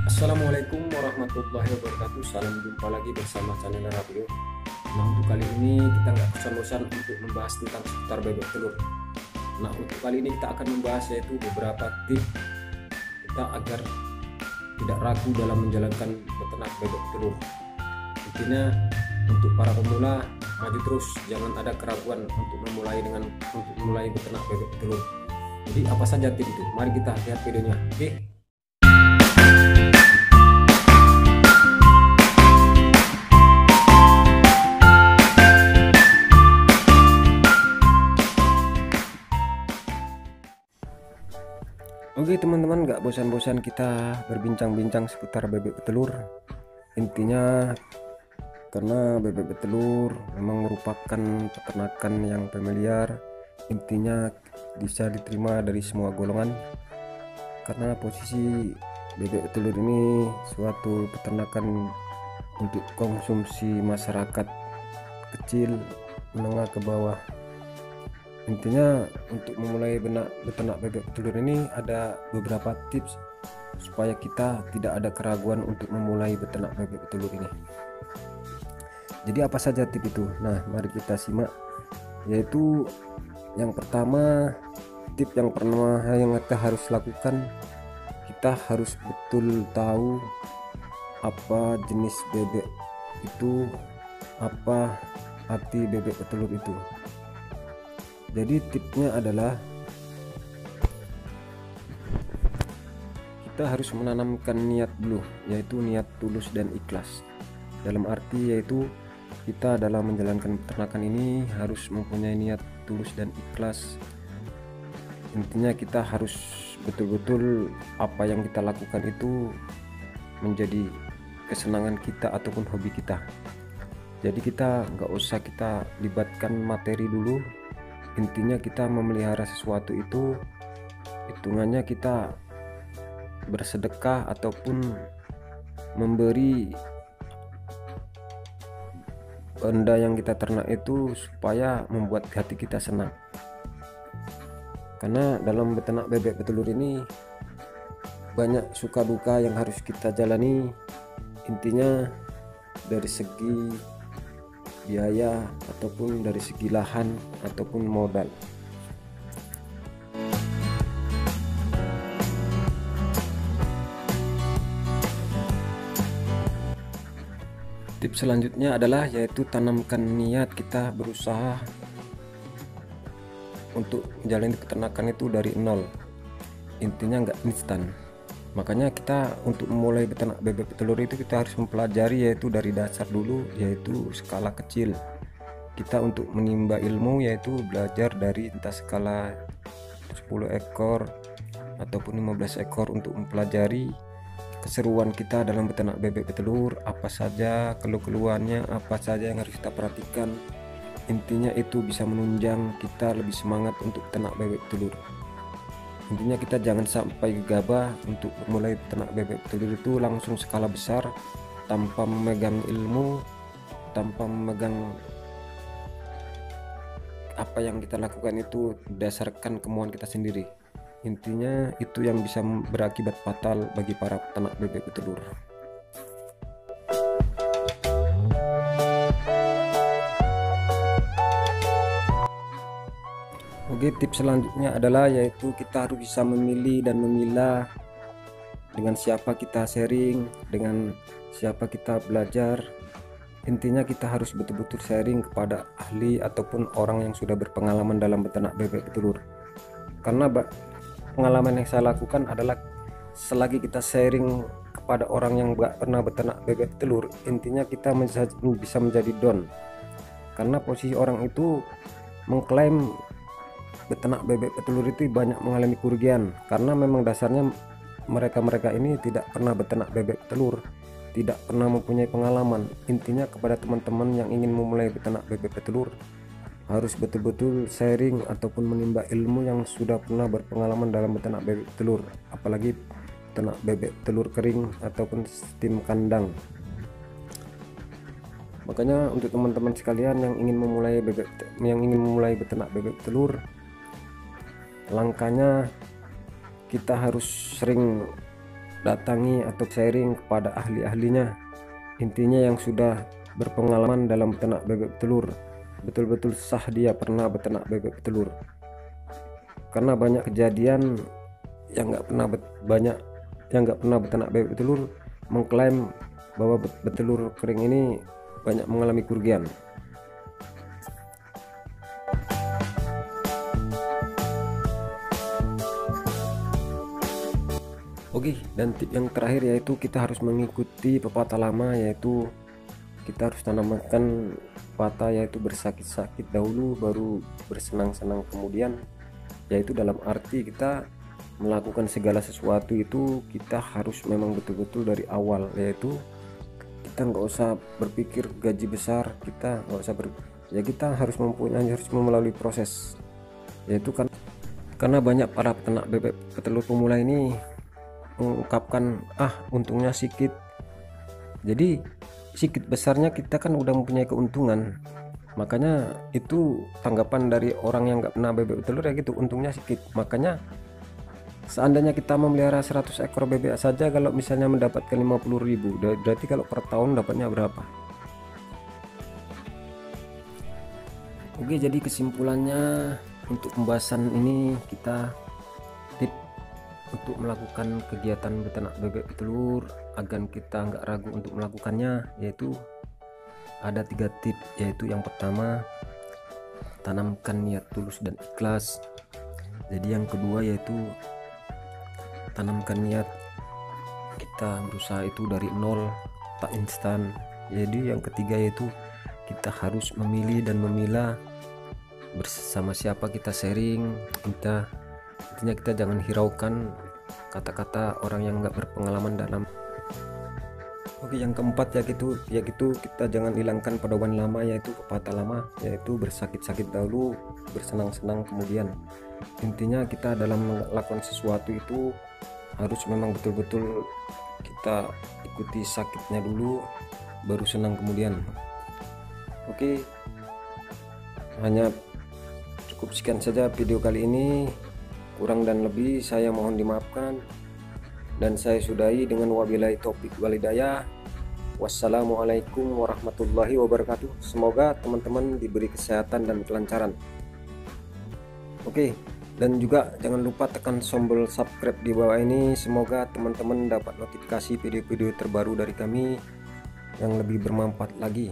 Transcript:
Assalamualaikum warahmatullahi wabarakatuh. Salam jumpa lagi bersama channel Radio. Nah, untuk kali ini kita nggak bosan-bosan untuk membahas tentang seputar bebek telur. Nah, untuk kali ini kita akan membahas yaitu beberapa tips kita agar tidak ragu dalam menjalankan beternak bebek telur. Intinya untuk para pemula, maju terus, jangan ada keraguan untuk memulai beternak bebek telur. Jadi apa saja tips itu? Mari kita lihat videonya. Oke. Oke teman-teman, gak bosan-bosan kita berbincang-bincang seputar bebek petelur. Intinya karena bebek petelur memang merupakan peternakan yang familiar, intinya bisa diterima dari semua golongan. Karena posisi bebek petelur ini suatu peternakan untuk konsumsi masyarakat kecil menengah ke bawah. Intinya untuk memulai beternak bebek petelur ini ada beberapa tips supaya kita tidak ada keraguan untuk memulai beternak bebek petelur ini. Jadi apa saja tips itu? Nah, mari kita simak. Yaitu yang pertama, tip yang kita harus lakukan, kita harus betul tahu apa jenis bebek itu, apa arti bebek petelur itu. Jadi tipsnya adalah kita harus menanamkan niat dulu, yaitu niat tulus dan ikhlas. Dalam arti yaitu kita dalam menjalankan peternakan ini harus mempunyai niat tulus dan ikhlas. Intinya kita harus betul-betul apa yang kita lakukan itu menjadi kesenangan kita ataupun hobi kita. Jadi kita nggak usah kita libatkan materi dulu. Intinya kita memelihara sesuatu itu hitungannya kita bersedekah ataupun memberi benda yang kita ternak itu supaya membuat hati kita senang. Karena dalam beternak bebek petelur ini banyak suka duka yang harus kita jalani. Intinya dari segi biaya ataupun dari segi lahan ataupun modal. Tips selanjutnya adalah yaitu tanamkan niat kita berusaha untuk menjalani peternakan itu dari nol. Intinya nggak instan. Makanya kita untuk memulai beternak bebek petelur itu kita harus mempelajari yaitu dari dasar dulu, yaitu skala kecil. Kita untuk menimba ilmu yaitu belajar dari entah skala 10 ekor ataupun 15 ekor untuk mempelajari keseruan kita dalam beternak bebek petelur, apa saja keluhannya, apa saja yang harus kita perhatikan. Intinya itu bisa menunjang kita lebih semangat untuk beternak bebek petelur. Intinya kita jangan sampai gegabah untuk memulai ternak bebek petelur itu langsung skala besar tanpa memegang ilmu, tanpa memegang apa yang kita lakukan itu berdasarkan kemauan kita sendiri. Intinya itu yang bisa berakibat fatal bagi para peternak bebek petelur. Oke, tips selanjutnya adalah yaitu kita harus bisa memilih dan memilah dengan siapa kita sharing, dengan siapa kita belajar. Intinya kita harus betul-betul sharing kepada ahli ataupun orang yang sudah berpengalaman dalam beternak bebek petelur. Karena pengalaman yang saya lakukan adalah selagi kita sharing kepada orang yang gak pernah beternak bebek petelur, intinya kita bisa menjadi down. Karena posisi orang itu mengklaim beternak bebek petelur itu banyak mengalami kerugian karena memang dasarnya mereka ini tidak pernah beternak bebek petelur, tidak pernah mempunyai pengalaman. Intinya kepada teman-teman yang ingin memulai beternak bebek petelur harus betul-betul sharing ataupun menimba ilmu yang sudah pernah berpengalaman dalam beternak bebek petelur, apalagi beternak bebek telur kering ataupun sistem kandang. Makanya untuk teman-teman sekalian yang ingin memulai beternak bebek telur, langkahnya kita harus sering datangi atau sharing kepada ahli-ahlinya, intinya yang sudah berpengalaman dalam beternak bebek telur, betul-betul sah dia pernah beternak bebek telur. Karena banyak kejadian yang nggak pernah beternak bebek telur mengklaim bahwa betelur kering ini banyak mengalami kerugian. Oke, dan tip yang terakhir yaitu kita harus mengikuti pepatah lama, yaitu kita harus tanamkan pepatah yaitu bersakit-sakit dahulu baru bersenang-senang kemudian, yaitu dalam arti kita melakukan segala sesuatu itu kita harus memang betul-betul dari awal, yaitu kita nggak usah berpikir gaji besar, kita nggak usah kita harus melalui proses, yaitu kan karena banyak para peternak bebek petelur pemula ini mengungkapkan untungnya sedikit, jadi sedikit besarnya kita kan udah mempunyai keuntungan, makanya itu tanggapan dari orang yang nggak pernah bebek telur ya gitu, untungnya sedikit. Makanya seandainya kita memelihara 100 ekor bebek saja, kalau misalnya mendapatkan 50.000, berarti kalau per tahun dapatnya berapa? Oke, jadi kesimpulannya untuk pembahasan ini, kita tip untuk melakukan kegiatan beternak bebek petelur agar kita nggak ragu untuk melakukannya, yaitu ada 3 tip, yaitu yang pertama, tanamkan niat tulus dan ikhlas. Jadi yang kedua yaitu tanamkan niat kita berusaha itu dari nol, tak instan. Jadi yang ketiga yaitu kita harus memilih dan memilah bersama siapa kita sharing. Intinya kita jangan hiraukan kata-kata orang yang nggak berpengalaman dalam. Oke, yang keempat yaitu kita jangan hilangkan pedoman lama, yaitu pepatah lama, yaitu bersakit-sakit dahulu, bersenang-senang kemudian. Intinya kita dalam melakukan sesuatu itu harus memang betul-betul kita ikuti sakitnya dulu, baru senang kemudian. Oke, hanya cukup sekian saja video kali ini, kurang dan lebih saya mohon dimaafkan, dan saya sudahi dengan wabillahi taufik walhidayah. Wassalamualaikum warahmatullahi wabarakatuh. Semoga teman-teman diberi kesehatan dan kelancaran. Oke, dan juga jangan lupa tekan tombol subscribe di bawah ini. Semoga teman-teman dapat notifikasi video-video terbaru dari kami yang lebih bermanfaat lagi.